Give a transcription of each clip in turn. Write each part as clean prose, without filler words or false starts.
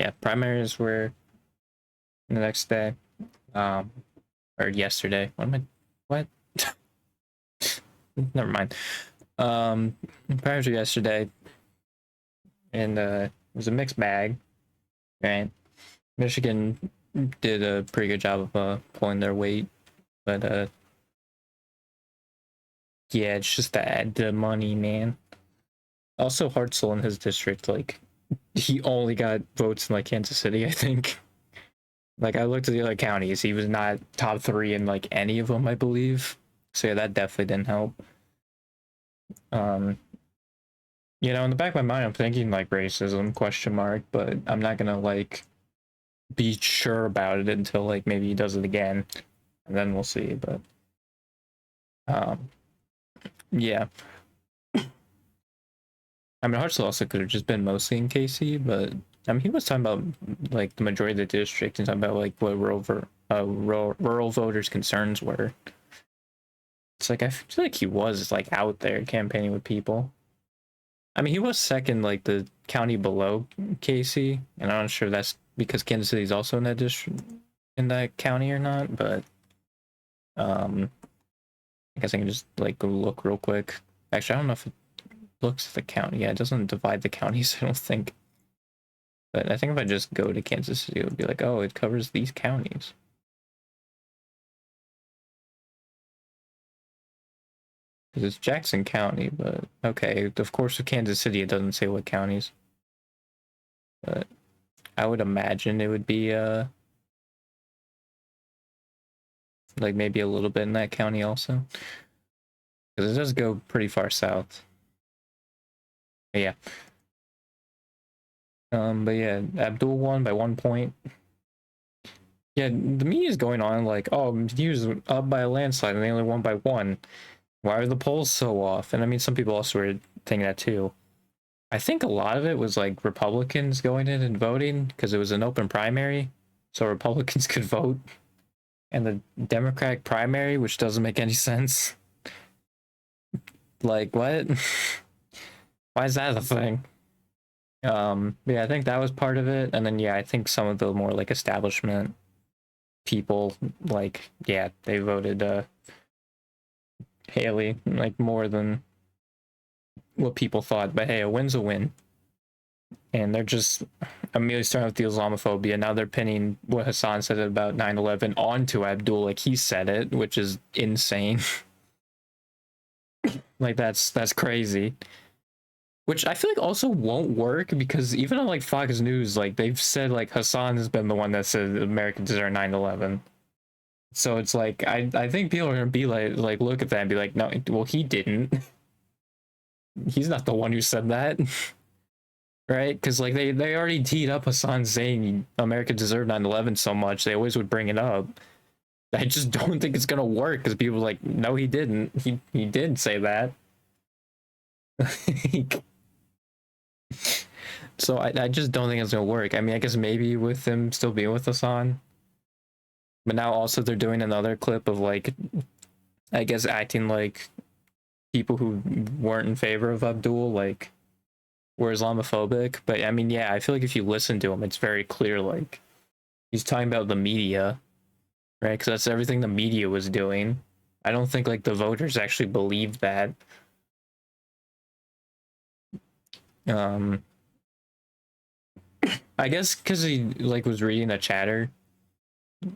yeah, primaries were the next day, or yesterday. What? Never mind. Primaries were yesterday, and it was a mixed bag, right? Michigan did a pretty good job of pulling their weight, but yeah, it's just the money, man. Also, Hartzell in his district, like, he only got votes in like Kansas City, I think. Like, I looked at the other counties, he was not top three in like any of them, I believe. So yeah, that definitely didn't help. Um, in the back of my mind, I'm thinking like racism question mark, but I'm not gonna like be sure about it until like maybe he does it again, and then we'll see. But um, yeah. I mean, Hartzell also could have just been mostly in KC, but I mean, he was talking about like the majority of the district and talking about like what rural voters' concerns were. It's like I feel like he was like out there campaigning with people. I mean, he was second, like the county below KC, and I'm not sure if that's because Kansas City is also in that district, in that county or not. But I guess I can just like go look real quick. Actually, I don't know if it looks at the county. Yeah, it doesn't divide the counties. I don't think. But I think if I just go to Kansas City, it would be like, oh, it covers these counties. Because it's Jackson County, but okay. Of course, with Kansas City, it doesn't say what counties. But I would imagine it would be like maybe a little bit in that county also. Because it does go pretty far south. But yeah. But yeah, Abdul won by 1 point. Yeah, the media is going on like, oh, he was up by a landslide and they only won by 1. Why are the polls so off? And I mean, some people also were thinking that too. I think a lot of it was like Republicans going in and voting because it was an open primary, so Republicans could vote. And the Democratic primary, which doesn't make any sense. Like, what? Why is that a thing? Yeah, I think that was part of it. And then, yeah, I think some of the more like establishment people, like, yeah, they voted Haley, like, more than what people thought. But hey, a win's a win. And they're just immediately starting with the Islamophobia. Now they're pinning what Hassan said about 9/11 onto Abdul, like he said it, which is insane. Like that's crazy. Which I feel like also won't work because even on like Fox News, like they've said like Hassan has been the one that said Americans deserve 9/11. So it's like I think people are gonna be like look at that and be like, no, well he didn't. He's not the one who said that. Right? Because like they already teed up Hassan saying America deserved 9/11 so much, they always would bring it up. I just don't think it's gonna work because people are like, no, he didn't. He did say that. So I just don't think it's gonna work. I mean, I guess maybe with him still being with Hassan, but now also they're doing another clip of like, I guess acting like people who weren't in favor of Abdul like were Islamophobic. But I mean, yeah, I feel like if you listen to him, it's very clear like he's talking about the media, right? Because that's everything the media was doing. I don't think like the voters actually believed that. Um, I guess because he like was reading a chatter,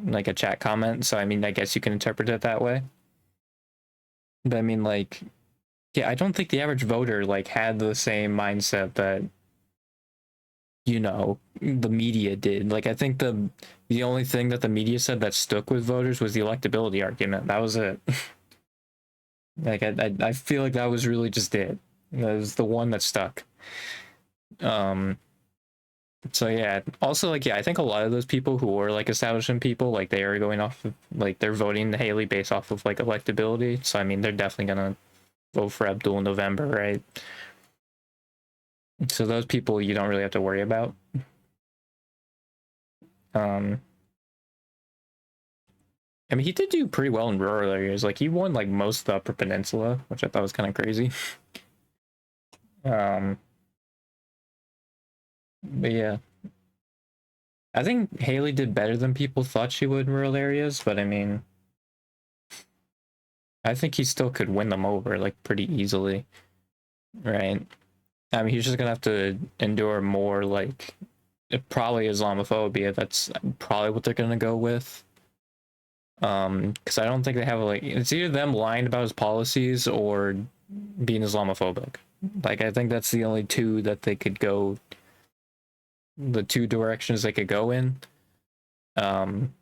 like a chat comment. So I mean, I guess you can interpret it that way. But I mean, like, yeah, I don't think the average voter like had the same mindset that the media did. Like, I think the only thing that the media said that stuck with voters was the electability argument. That was it. Like, I feel like that was really just it. That was the one that stuck. So yeah. Also, like, yeah, I think a lot of those people who were like establishment people, like, they are going off of like they're voting Haley based off of like electability. So I mean, they're definitely gonna vote for Abdul in November, right? So those people you don't really have to worry about. Um, I mean, he did do pretty well in rural areas. Like he won like most of the Upper Peninsula, which I thought was kind of crazy. Um, but yeah, I think Haley did better than people thought she would in rural areas, but I mean, I think he still could win them over like pretty easily, right? I mean, he's just gonna have to endure more like probably Islamophobia. That's probably what they're gonna go with. Because I don't think they have like it's either them lying about his policies or being Islamophobic. Like I think that's the only two that they could go, the two directions they could go in. Um,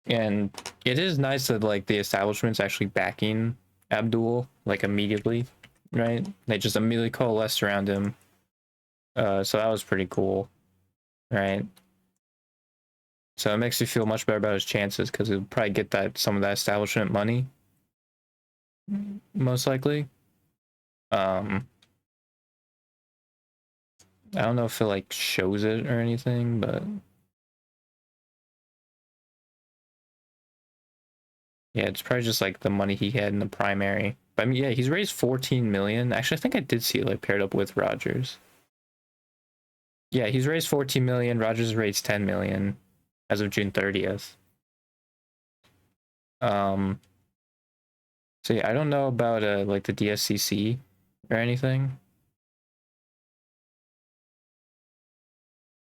and it is nice that like the establishment's actually backing Abdul like immediately, right? They just immediately coalesced around him. So that was pretty cool, right? So it makes you feel much better about his chances because he'll probably get that some of that establishment money, most likely. I don't know if it like shows it or anything, but yeah, it's probably just like the money he had in the primary. But I mean, yeah, he's raised 14 million. Actually, I think I did see it like paired up with Rogers. Yeah, he's raised 14 million. Rogers raised 10 million as of June 30th. Um, so yeah, I don't know about like the DSCC or anything.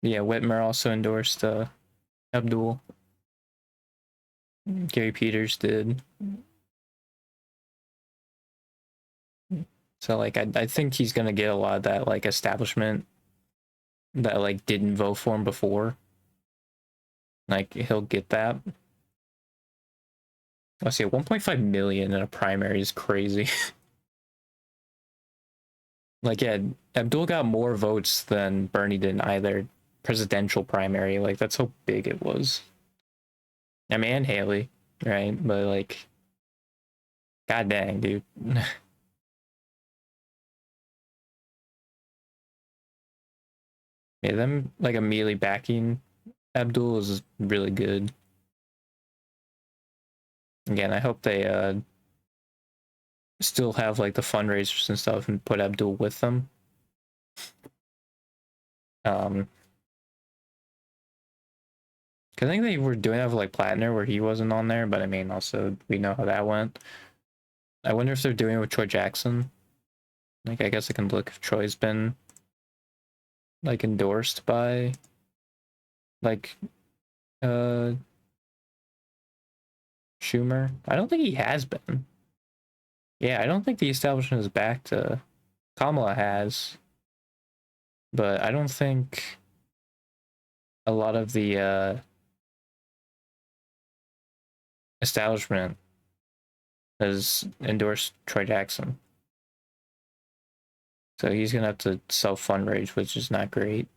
Yeah, Whitmer also endorsed Abdul. Gary Peters did. So like I think he's gonna get a lot of that like establishment that like didn't vote for him before. Like he'll get that. Let's see, 1.5 million in a primary is crazy. Like yeah, Abdul got more votes than Bernie did in either presidential primary. Like that's how big it was. I mean, and Haley, right? But like, god dang, dude. Yeah, them like immediately backing Abdul is really good. Again, I hope they still have like the fundraisers and stuff and put Abdul with them. Cause I think they were doing that with like Platner where he wasn't on there, but I mean also we know how that went. I wonder if they're doing it with Troy Jackson. Like I guess I can look if Troy's been like endorsed by like uh Schumer. I don't think he has been. Yeah, I don't think the establishment is back to Kamala has, but I don't think a lot of the establishment has endorsed Troy Jackson. So he's gonna have to self fundraise, which is not great.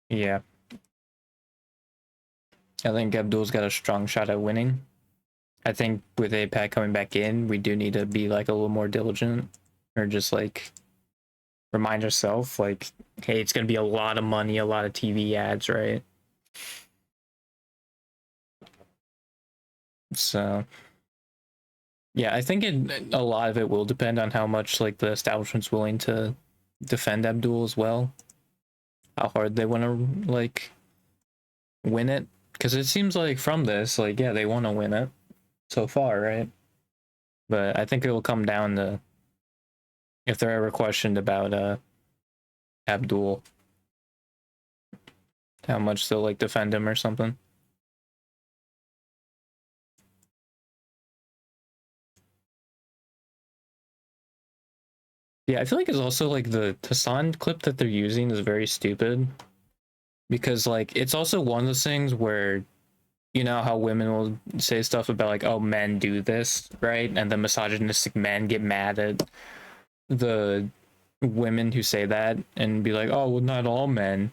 Yeah. I think Abdul's got a strong shot at winning. I think with APAC coming back in, we do need to be like a little more diligent or just like remind ourselves like, hey, it's gonna be a lot of money, a lot of TV ads, right? So yeah, I think a lot of it will depend on how much like the establishment's willing to defend Abdul as well. How hard they want to like win it. Because it seems like from this, like, yeah, they want to win it so far, right? But I think it will come down to if they're ever questioned about Abdul, how much they'll like defend him or something. Yeah, I feel like it's also like the Tassan clip that they're using is very stupid because like it's also one of those things where you know how women will say stuff about like, oh, men do this, right? And the misogynistic men get mad at the women who say that and be like, oh, well, not all men.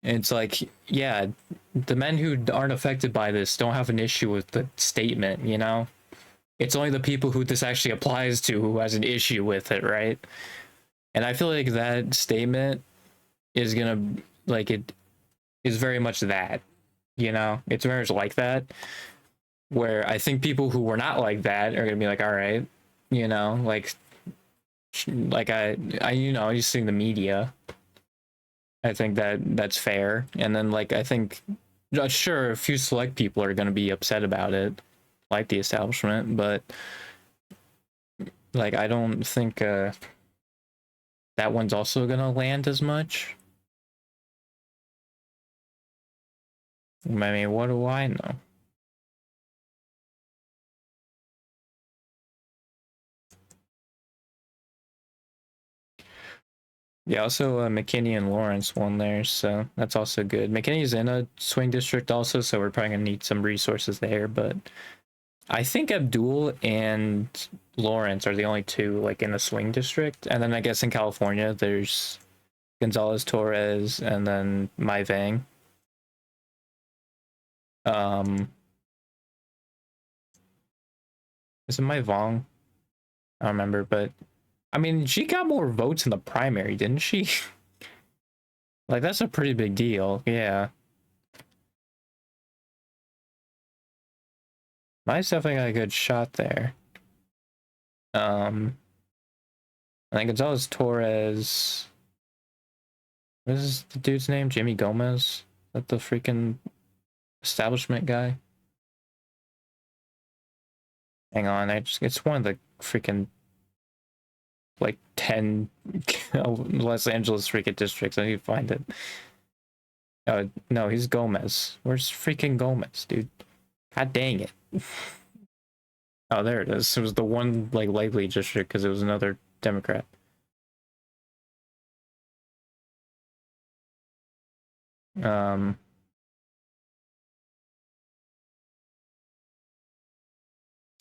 And it's like, yeah, the men who aren't affected by this don't have an issue with the statement, you know? It's only the people who this actually applies to who has an issue with it, right? And I feel like that statement is gonna, like, it is very much that, you know? It's very much like that, where I think people who were not like that are gonna be like, all right, you know, like, like you see the media. I think that's fair. And then like I think sure a few select people are going to be upset about it, like the establishment, but like I don't think that one's also going to land as much. I mean, what do I know? Yeah, also McKinney and Lawrence won there, so that's also good. McKinney's in a swing district also, so we're probably gonna need some resources there. But I think Abdul and Lawrence are the only two like in the swing district, and then I guess in California there's Gonzalez Torres and then Mai Vang. Um, is it Mai Vong? I don't remember, but I mean she got more votes in the primary, didn't she? Like that's a pretty big deal, yeah. Mai's definitely got a good shot there. I think Gonzalez Torres. What is the dude's name? Jimmy Gomez? Is that the freaking establishment guy? Hang on, it's one of the freaking like 10 Los Angeles freaking districts. I need to find it. Oh no, he's Gomez. Where's freaking Gomez, dude? God dang it. Oh, there it is. It was the one like likely district because it was another Democrat. Um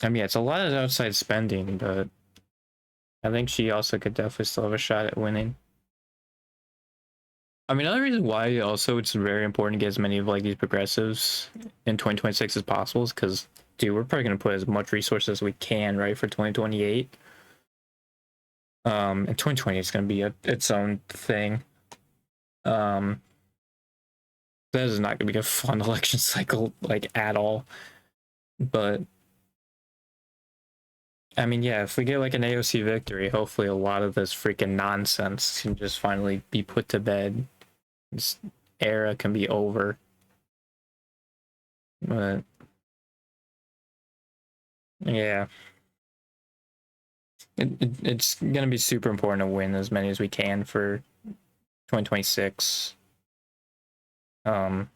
I mean, yeah, it's a lot of outside spending, but I think she also could definitely still have a shot at winning. I mean, another reason why also it's very important to get as many of like these progressives in 2026 as possible is because, dude, we're probably gonna put as much resources as we can, right, for 2028. And 2020 is gonna be its own thing. Um, that is not gonna be a fun election cycle like at all. But I mean, yeah, if we get like an AOC victory, hopefully a lot of this freaking nonsense can just finally be put to bed. This era can be over. But yeah, it's gonna be super important to win as many as we can for 2026. Because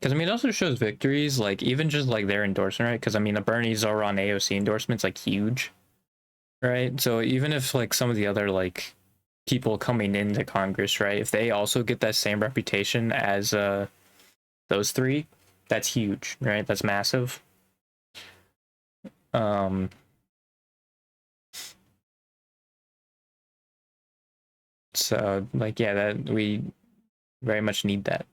I mean, it also shows victories, like even just like their endorsement, right? Because I mean, the Bernies are on AOC endorsements, like huge, right? So even if like some of the other like people coming into Congress, right, if they also get that same reputation as those three, that's huge, right? That's massive. Um, so like yeah, that we very much need that.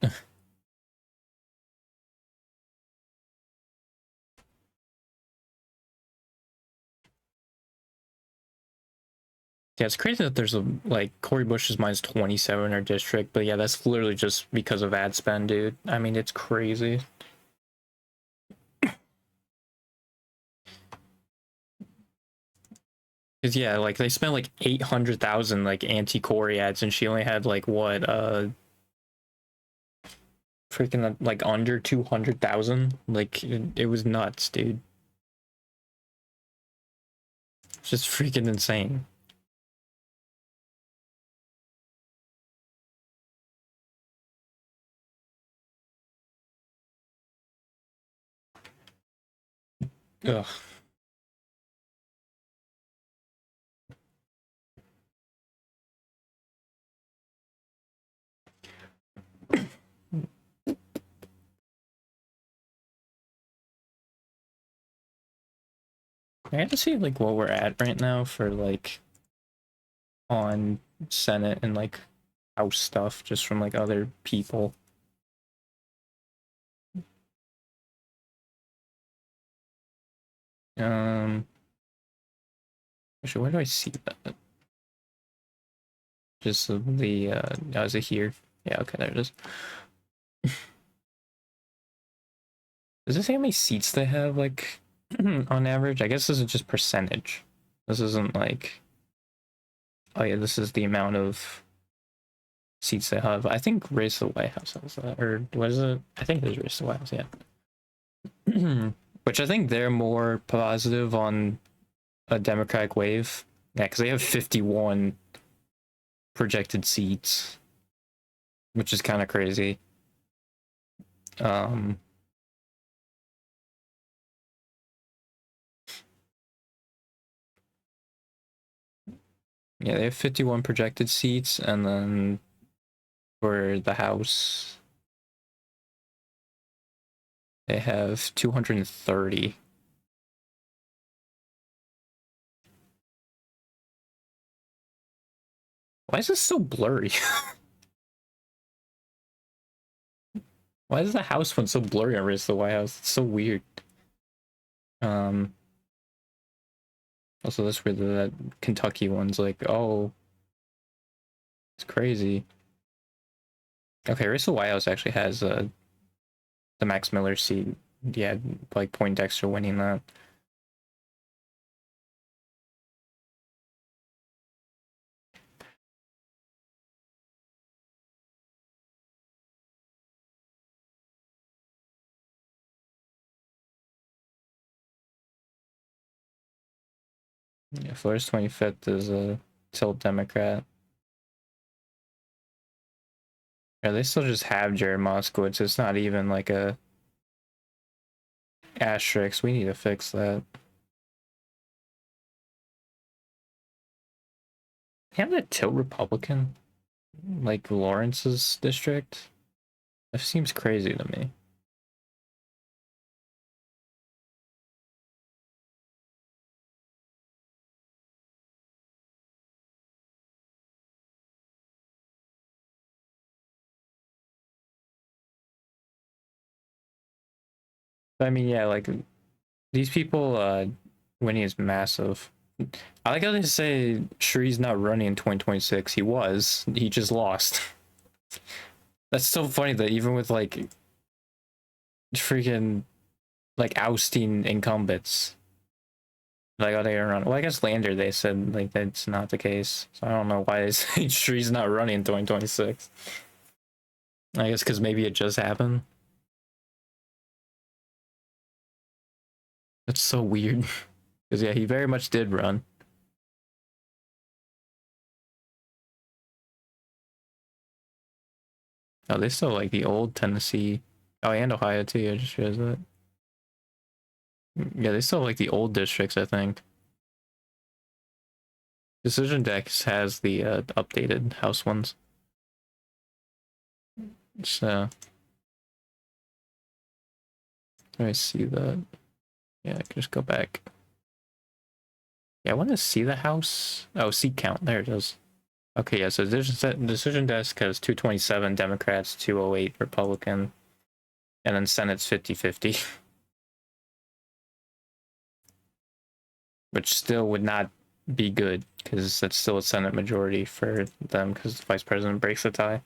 Yeah, it's crazy that there's a like Cori Bush is minus 27 in her district, but yeah, that's literally just because of ad spend, dude. I mean, it's crazy. Cause yeah, like they spent like 800,000 like anti-Cori ads, and she only had like what freaking like under 200,000. Like it was nuts, dude. It's just freaking insane. Ugh. I have to see like what we're at right now for like on Senate and like House stuff just from like other people. Um, actually, where do I see that? Just the oh, is it here? Yeah, okay, there it is. Does it say how many seats they have like on average? I guess this is just percentage. This isn't like, oh yeah, this is the amount of seats they have. I think Race to the White House has that, or what is it? I think it is Race to the White House, yeah. Which I think they're more positive on a Democratic wave. Yeah, because they have 51 projected seats, which is kind of crazy. Yeah, they have 51 projected seats, and then for the House, they have 230. Why is this so blurry? Why is the House one so blurry on Race to the White House? It's so weird. Also, that's weird that Kentucky one's like, oh, it's crazy. Okay, Race to the White House actually has the Max Miller seat. Yeah, like Poindexter winning that. Yeah, Florida's 25th is a tilt Democrat. Yeah, they still just have Jared Moskowitz. It's not even like a asterisk. We need to fix that. They have that tilt Republican, like Lawrence's district. That seems crazy to me. I mean, yeah, like these people winning is massive. I like how they say Shree's not running in 2026. He was. He just lost. That's so funny that even with like freaking like ousting incumbents, like oh they are run. Well, I guess Lander they said like that's not the case. So I don't know why they say Shree's not running in 2026. I guess because maybe it just happened. That's so weird. Because yeah, he very much did run. Oh, they still like the old Tennessee. Oh, and Ohio too. I just realized that. Yeah, they still like the old districts, I think. Decision Dex has the updated house ones. So let me see that. Yeah, I can just go back. Yeah, I want to see the house. Oh, seat count. There it is. Okay, yeah, so Decision Desk has 227 Democrats, 208 Republican, and then Senate's 50-50. Which still would not be good because that's still a Senate majority for them because the vice president breaks the tie.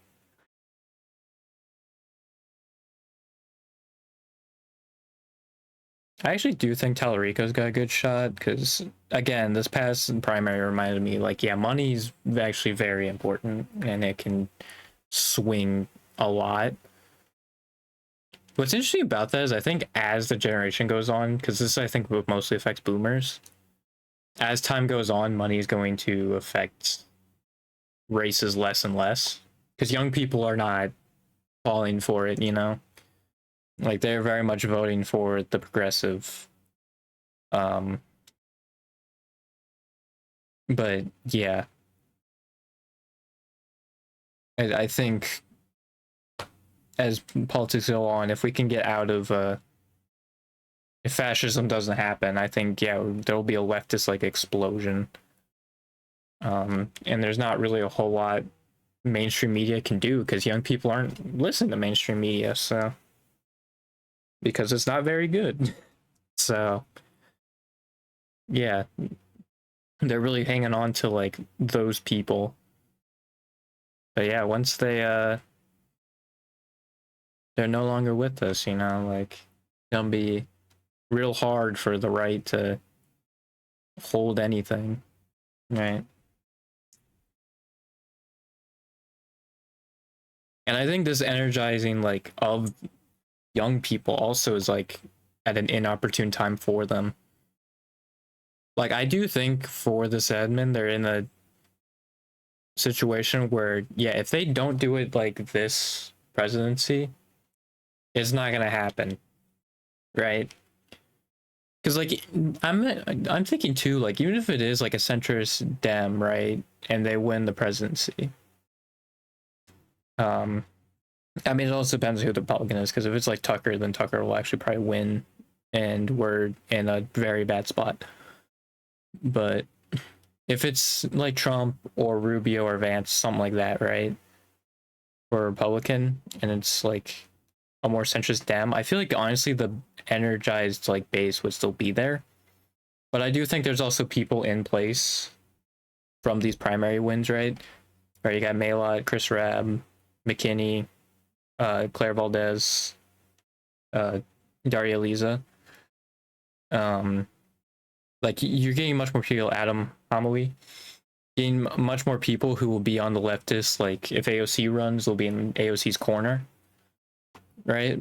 I actually do think Tallarico's got a good shot because, again, this past primary reminded me like, yeah, money's actually very important and it can swing a lot. What's interesting about that is I think as the generation goes on, because this I think mostly affects boomers, as time goes on, money is going to affect races less and less because young people are not falling for it, you know? Like they're very much voting for the progressive. Um, but yeah, I think as politics go on, if we can get out of if fascism doesn't happen, I think yeah, there'll be a leftist like explosion. And there's not really a whole lot mainstream media can do because young people aren't listening to mainstream media, so because it's not very good. So yeah, they're really hanging on to like those people. But yeah, once they're no longer with us, you know, like it's gonna be real hard for the right to hold anything, right? And I think this energizing like of young people also is like at an inopportune time for them. Like I do think for this admin, they're in a situation where yeah, if they don't do it like this presidency, it's not gonna happen, right? Because like I'm thinking too, like even if it is like a centrist Dem, right, and they win the presidency, um, I mean it also depends who the Republican is. Because if it's like Tucker, then Tucker will actually probably win, and we're in a very bad spot. But if it's like Trump or Rubio or Vance, something like that, right, or Republican, and it's like a more centrist Dem, I feel like honestly the energized like base would still be there. But I do think there's also people in place from these primary wins, right? Right, you got Maylott, Chris Rabb, McKinney, Claire Valdez, Daria Liza. Um, like you're getting much more people. Adam Homowy, getting much more people who will be on the leftist. Like if AOC runs, they'll be in AOC's corner, right?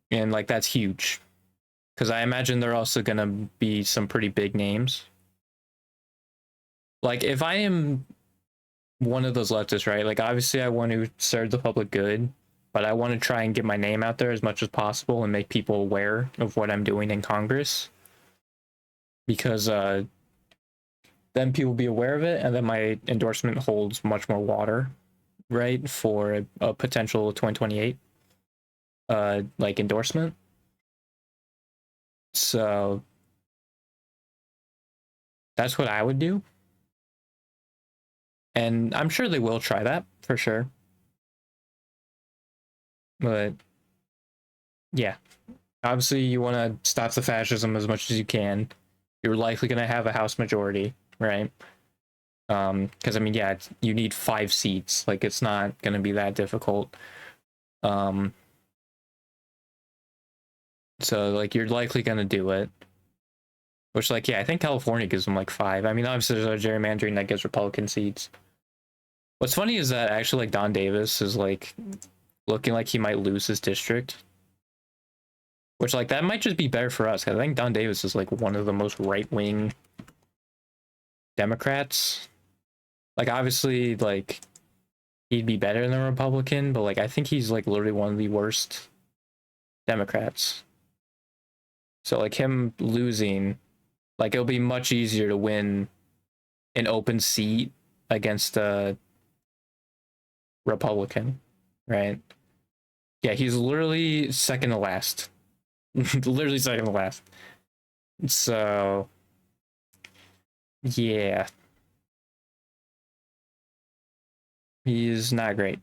And like that's huge because I imagine they're also gonna be some pretty big names. Like if I am one of those leftists, right? Like obviously I want to serve the public good, but I want to try and get my name out there as much as possible and make people aware of what I'm doing in Congress. Because then people will be aware of it, and then my endorsement holds much more water, right? For a potential 2028 like endorsement. So that's what I would do. And I'm sure they will try that for sure. But yeah, obviously you want to stop the fascism as much as you can. You're likely going to have a House majority, right? Because I mean, yeah, you need 5 seats. Like it's not going to be that difficult. So like you're likely going to do it. Which like yeah, I think California gives them like 5. I mean, obviously there's a gerrymandering that gives Republican seats. What's funny is that actually like Don Davis is like looking like he might lose his district. Which like that might just be better for us. Cause I think Don Davis is like one of the most right wing Democrats. Like obviously like he'd be better than a Republican, but like I think he's like literally one of the worst Democrats. So like him losing, like it'll be much easier to win an open seat against a Republican, right? Yeah, he's literally second to last. Literally second to last. So yeah, he's not great.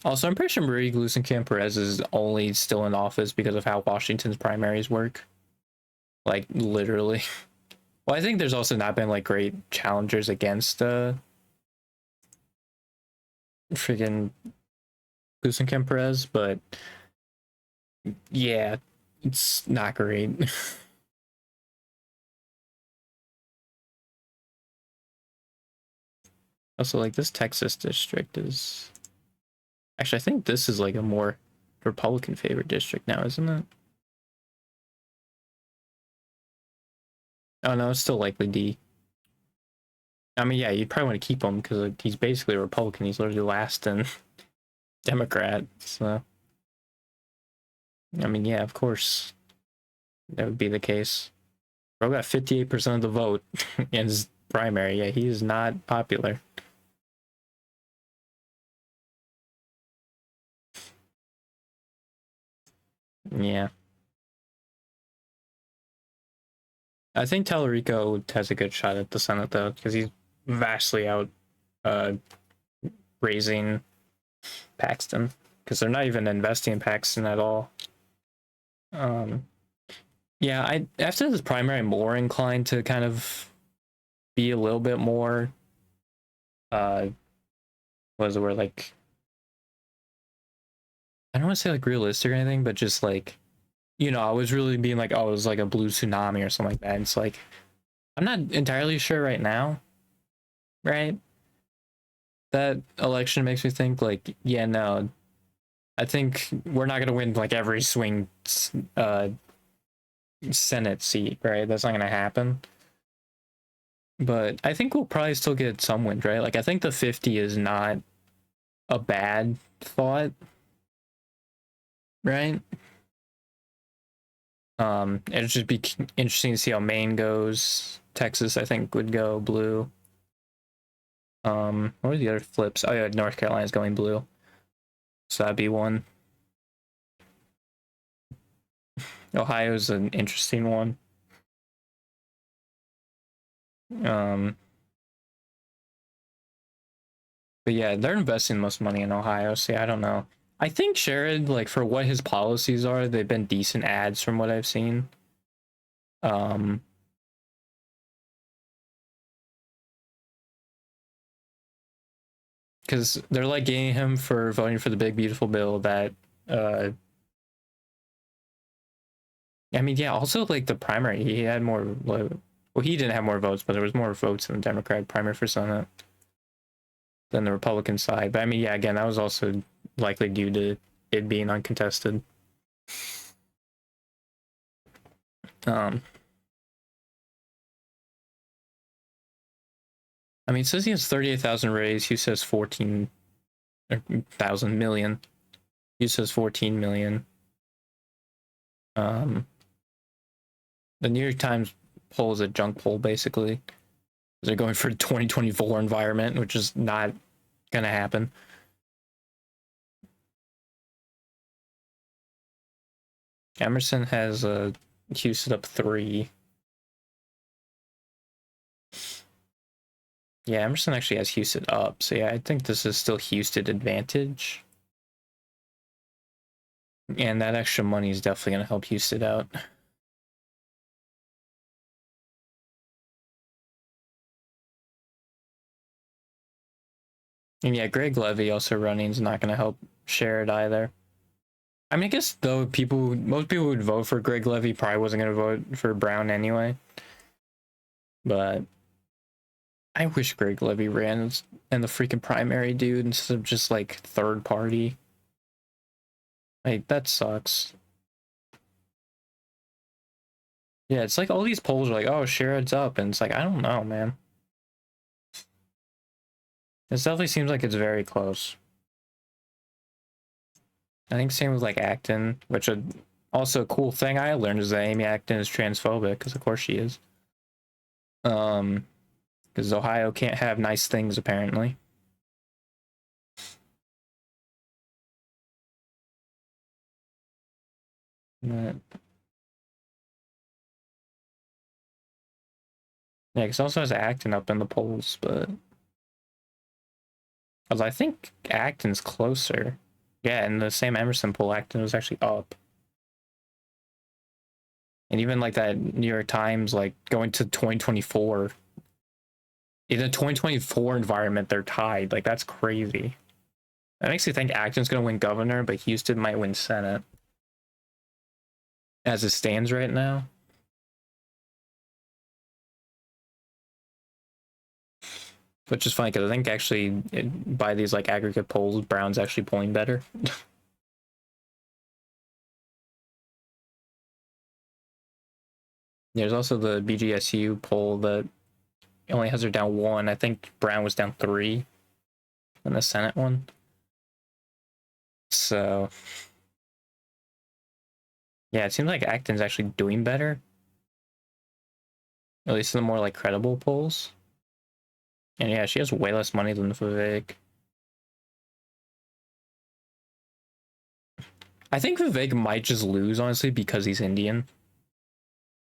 Also, I'm pretty sure Marie Gluesenkamp-Perez is only still in office because of how Washington's primaries work. Like literally. Well, I think there's also not been like great challengers against freaking Gluesenkamp-Perez, but yeah, it's not great. Also, like this Texas district is actually, I think this is like a more Republican favorite district now, isn't it? Oh no, it's still likely D. I mean, yeah, you probably want to keep him because like, he's basically a Republican. He's literally last in Democrat. So, I mean, yeah, of course, that would be the case. Bro got 58% of the vote in his primary. Yeah, he is not popular. Yeah. I think Tallarico has a good shot at the Senate, though, because he's vastly out uh, raising Paxton, because they're not even investing in Paxton at all. Yeah, I after this primary, I'm more inclined to kind of be a little bit more what is the word, like I don't want to say like realistic or anything, but just like you know, I was really being like, oh, it was like a blue tsunami or something like that. And it's like, I'm not entirely sure right now, right? That election makes me think like, yeah, no, I think we're not gonna win like every swing Senate seat, right? That's not gonna happen. But I think we'll probably still get some wins, right? Like I think the 50 is not a bad thought, right? It'd just be interesting to see how Maine goes. Texas, I think, would go blue. What are the other flips? Oh yeah, North Carolina's going blue. So that'd be one. Ohio's an interesting one. Um, but yeah, they're investing most money in Ohio. So yeah, I don't know. I think Sherrod, like for what his policies are, they've been decent ads from what I've seen. Um, because they're like getting him for voting for the big beautiful bill that I mean, yeah, also like the primary, he had more well, he didn't have more votes, but there was more votes in the Democratic primary for Senate than the Republican side. But I mean, yeah, again, that was also likely due to it being uncontested. Um, I mean, it says he has 38,000 raised. He says 14,000 million. He says 14 million. Um, the New York Times poll is a junk poll, basically. They're going for 2024 environment, which is not gonna happen. Emerson has a Houston up 3. Yeah, Emerson actually has Houston up. So yeah, I think this is still Houston advantage. And that extra money is definitely going to help Houston out. And yeah, Greg Levy also running is not going to help Sherrod either. I mean, I guess though most people would vote for Greg Levy probably wasn't going to vote for Brown anyway. But I wish Greg Levy ran in the freaking primary, dude, instead of just like third party. Like that sucks. Yeah, it's like all these polls are like, oh, Sherrod's up, and it's like I don't know, man. It definitely seems like it's very close. I think same with like Acton, which also a cool thing I learned is that Amy Acton is transphobic, because of course she is. Because Ohio can't have nice things apparently. But, yeah, because also has Acton up in the polls, but I think Acton's closer. Yeah, in the same Emerson poll, Acton was actually up. And even like that New York Times, like going to 2024, in the 2024 environment, they're tied. Like that's crazy. That makes me think Acton's gonna win governor, but Houston might win Senate. As it stands right now. Which is funny because I think actually by these like aggregate polls, Brown's actually polling better. There's also the BGSU poll that only has her down 1. I think Brown was down 3 in the Senate one. So yeah, it seems like Acton's actually doing better. At least in the more like credible polls. And yeah, she has way less money than Vivek. I think Vivek might just lose, honestly, because he's Indian.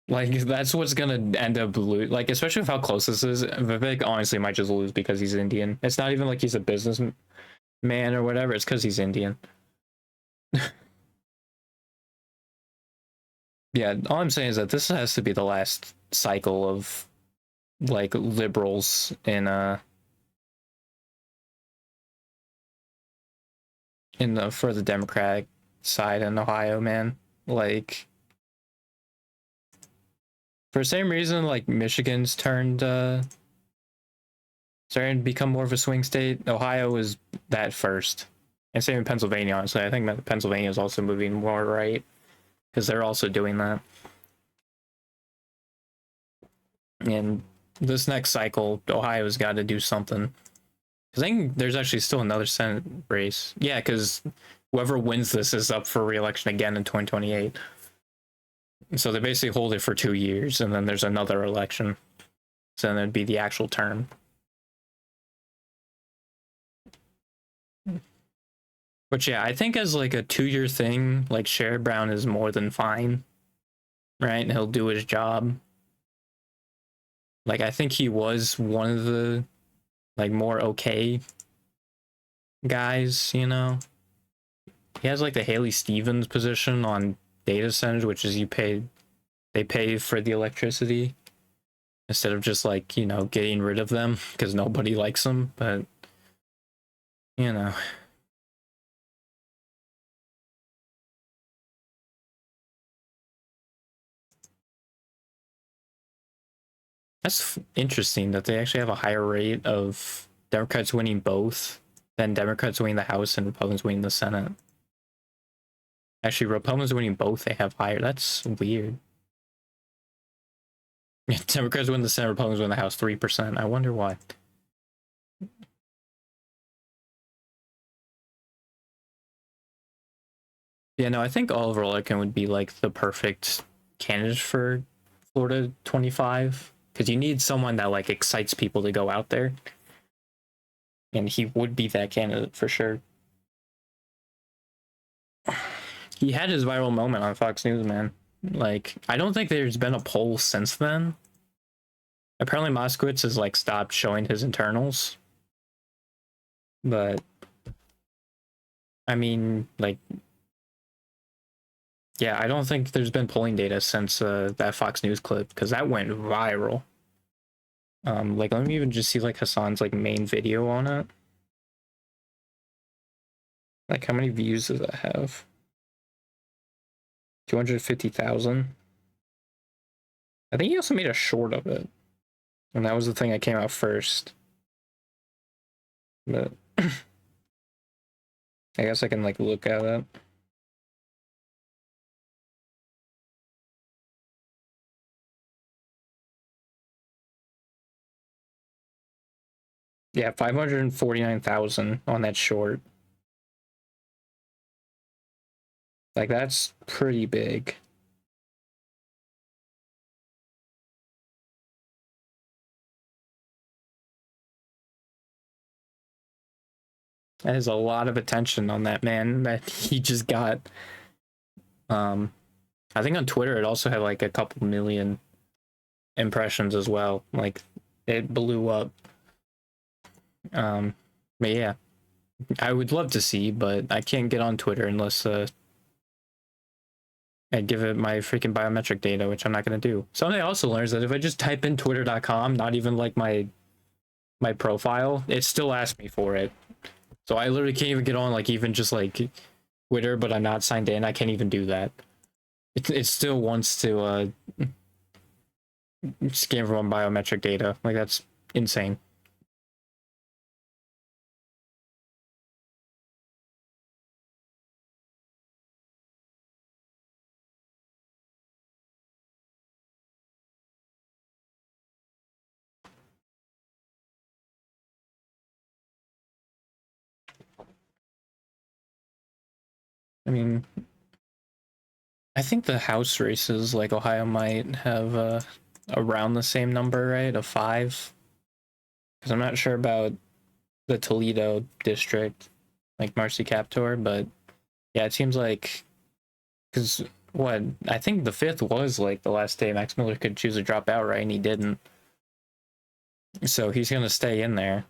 Like, that's what's gonna end up lose. Like, especially with how close this is, Vivek honestly might just lose because he's Indian. It's not even like he's a businessman or whatever, it's because he's Indian. Yeah, all I'm saying is that this has to be the last cycle of like liberals in the for the Democratic side in Ohio, man. Like For the same reason, like Michigan's starting to become more of a swing state. Ohio was that first, and same in Pennsylvania. Honestly, I think that Pennsylvania is also moving more right because they're also doing that. And this next cycle, Ohio's got to do something. I think there's actually still another Senate race. Yeah, because whoever wins this is up for re-election again in 2028. So they basically hold it for 2 years, and then there's another election. So then it'd be the actual term. But yeah, I think as like a 2-year thing, like Sherrod Brown is more than fine, right? And he'll do his job. Like I think he was one of the like more okay guys, you know. He has like the Haley Stevens position on data centers, which is they pay for the electricity instead of just like, you know, getting rid of them because nobody likes them. But you know, that's interesting that they actually have a higher rate of Democrats winning both than Democrats winning the House and Republicans winning the Senate. Actually, Republicans winning both, they have higher. That's weird. Democrats win the Senate, Republicans win the House 3%. I wonder why. Yeah, no, I think Oliver Orkin would be like the perfect candidate for Florida 25 because you need someone that like excites people to go out there, and he would be that candidate for sure. He had his viral moment on Fox News, man. Like, I don't think there's been a poll since then. Apparently, Moskowitz has like stopped showing his internals, but I mean, like, yeah, I don't think there's been polling data since that Fox News clip because that went viral. Like, let me even just see like Hassan's like main video on it. Like, how many views does that have? 250,000. I think he also made a short of it, and that was the thing that came out first. But I guess I can like look at it. Yeah, 549,000 on that short. Like, that's pretty big. That is a lot of attention on that man that he just got. I think on Twitter it also had like a couple million impressions as well. Like, it blew up. But yeah, I would love to see, but I can't get on Twitter unless I give it my freaking biometric data, which I'm not gonna do. Something I also learned is that if I just type in twitter.com, not even like my profile, it still asks me for it. So I literally can't even get on like even just like Twitter, but I'm not signed in. I can't even do that. It still wants to scan for my biometric data. Like, that's insane. I mean, I think the House races, like Ohio, might have around the same number, right? Of 5. Because I'm not sure about the Toledo district, like Marcy Kaptur, but yeah, it seems like because what I think the 5th was like the last day Max Miller could choose to drop out, right? And he didn't, so he's gonna stay in there,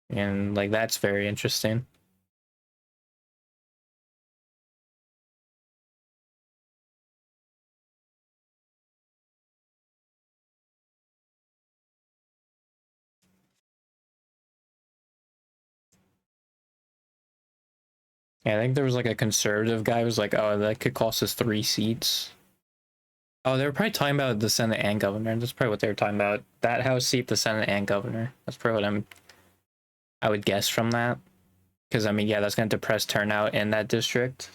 and like that's very interesting. Yeah, I think there was like a conservative guy who was like, "Oh, that could cost us 3 seats." Oh, they were probably talking about the Senate and governor. That's probably what they were talking about. That House seat, the Senate and governor. That's probably what I would guess from that. Because I mean, yeah, that's going to depress turnout in that district,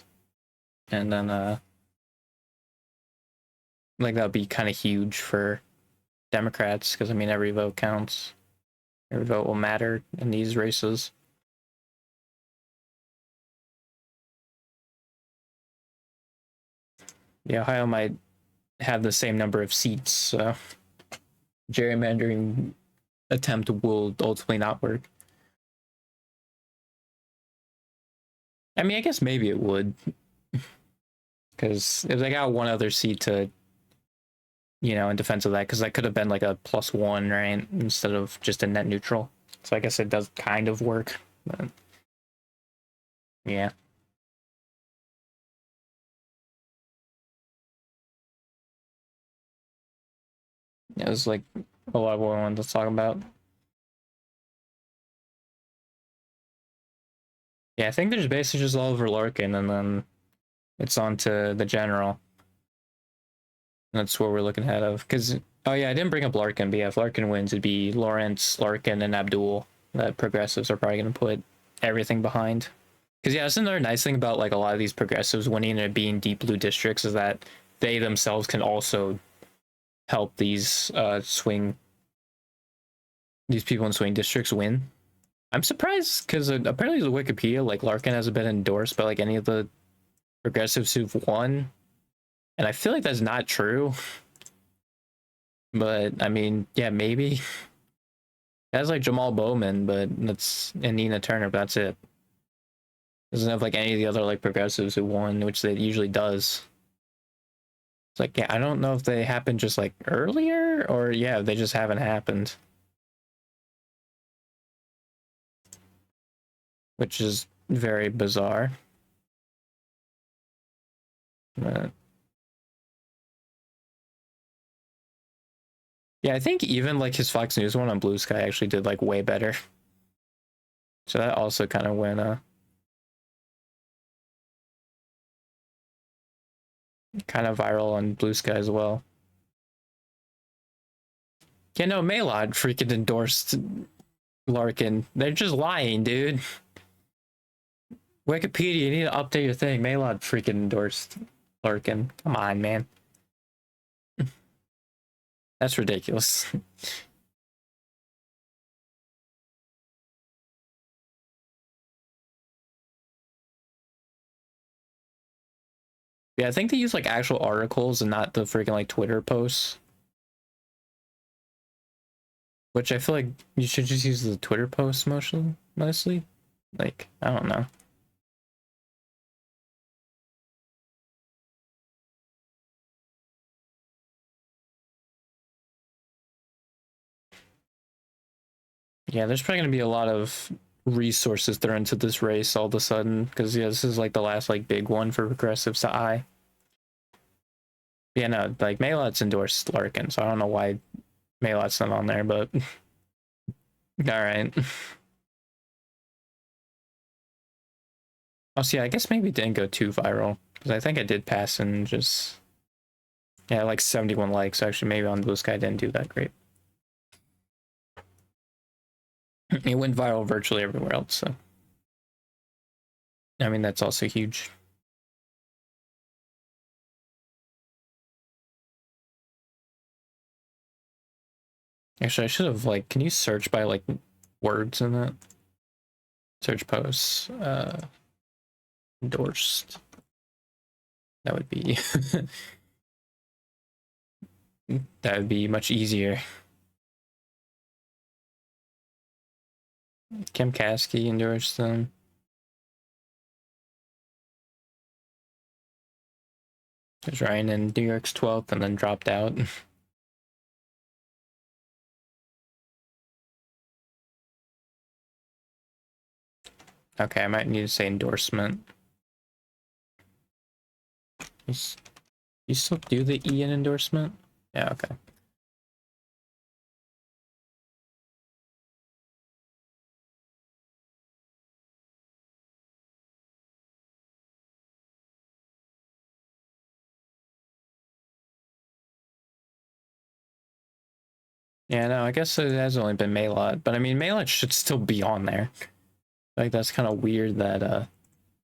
and then like that'll be kind of huge for Democrats. Because I mean, every vote counts. Every vote will matter in these races. Yeah, Ohio might have the same number of seats, so gerrymandering attempt will ultimately not work. I mean, I guess maybe it would, because if they got one other seat to, in defense of that, because that could have been like a +1, right, instead of just a net neutral. So I guess it does kind of work, but yeah. It was like a lot of what I wanted to talk about. Yeah, I think there's basically just Oliver Larkin, and then it's on to the general. That's what we're looking ahead of. Because, oh yeah, I didn't bring up Larkin, but yeah, if Larkin wins, it'd be Lawrence, Larkin, and Abdul. That progressives are probably going to put everything behind. Because, yeah, that's another nice thing about like a lot of these progressives winning and being deep blue districts is that they themselves can also help these these people in swing districts win. I'm surprised because apparently the Wikipedia, like Larkin hasn't been endorsed by like any of the progressives who've won. And I feel like that's not true. But I mean, yeah, maybe. That's like Jamal Bowman, but that's and Nina Turner, but that's it. Doesn't have like any of the other like progressives who won, which they usually does. It's like, yeah, I don't know if they happened just like earlier or yeah, they just haven't happened. Which is very bizarre. But yeah, I think even like his Fox News one on Blue Sky actually did like way better. So that also kind of went kind of viral on Blue Sky as well. Yeah, no, Maylod freaking endorsed Larkin. They're just lying, dude. Wikipedia, you need to update your thing. Maylod freaking endorsed Larkin. Come on, man. That's ridiculous. Yeah, I think they use like actual articles and not the freaking like Twitter posts. Which I feel like you should just use the Twitter posts mostly. Like, I don't know. Yeah, there's probably gonna be a lot of resources thrown into this race all of a sudden because yeah, this is like the last like big one for progressives to eye. Yeah, no, like Maylot's endorsed Larkin, so I don't know why Maylot's not on there, but all right. Oh, see, I guess maybe it didn't go too viral because I think I did pass and just yeah, like 71 likes. Actually, maybe on Blue Sky didn't do that great. It went viral virtually everywhere else, so I mean that's also huge. Actually, I should have like, can you search by like words in that? Search posts, endorsed. That would be that would be much easier. Kim Kasky endorsed them. There's Ryan in New York's 12th and then dropped out. Okay, I might need to say endorsement. You still do the E in endorsement? Yeah, okay. Yeah, no, I guess it has only been Maylot, but I mean, Maylot should still be on there. Like, that's kind of weird that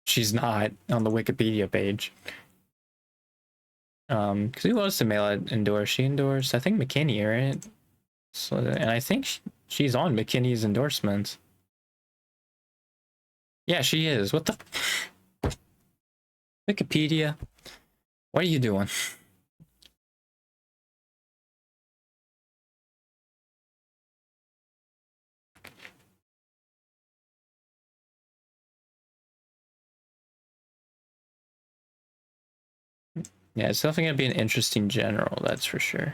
she's not on the Wikipedia page. Because who else did Maylot endorse? She endorsed, I think, McKinney, right? So, and I think she's on McKinney's endorsements. Yeah, she is. What the Wikipedia? What are you doing? Yeah, it's definitely gonna be an interesting general, that's for sure.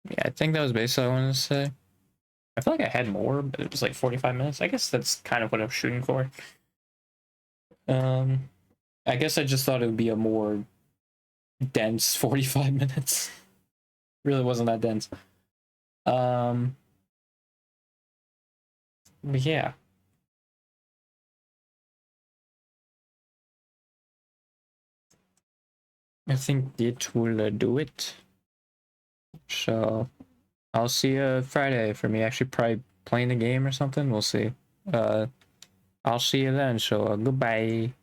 Yeah, I think that was basically what I wanted to say. I feel like I had more, but it was like 45 minutes. I guess that's kind of what I'm shooting for. Um, I guess I just thought it would be a more dense 45 minutes. Really wasn't that dense. But yeah. I think it will do it. So I'll see you Friday for me actually probably playing the game or something. We'll see. I'll see you then. So goodbye.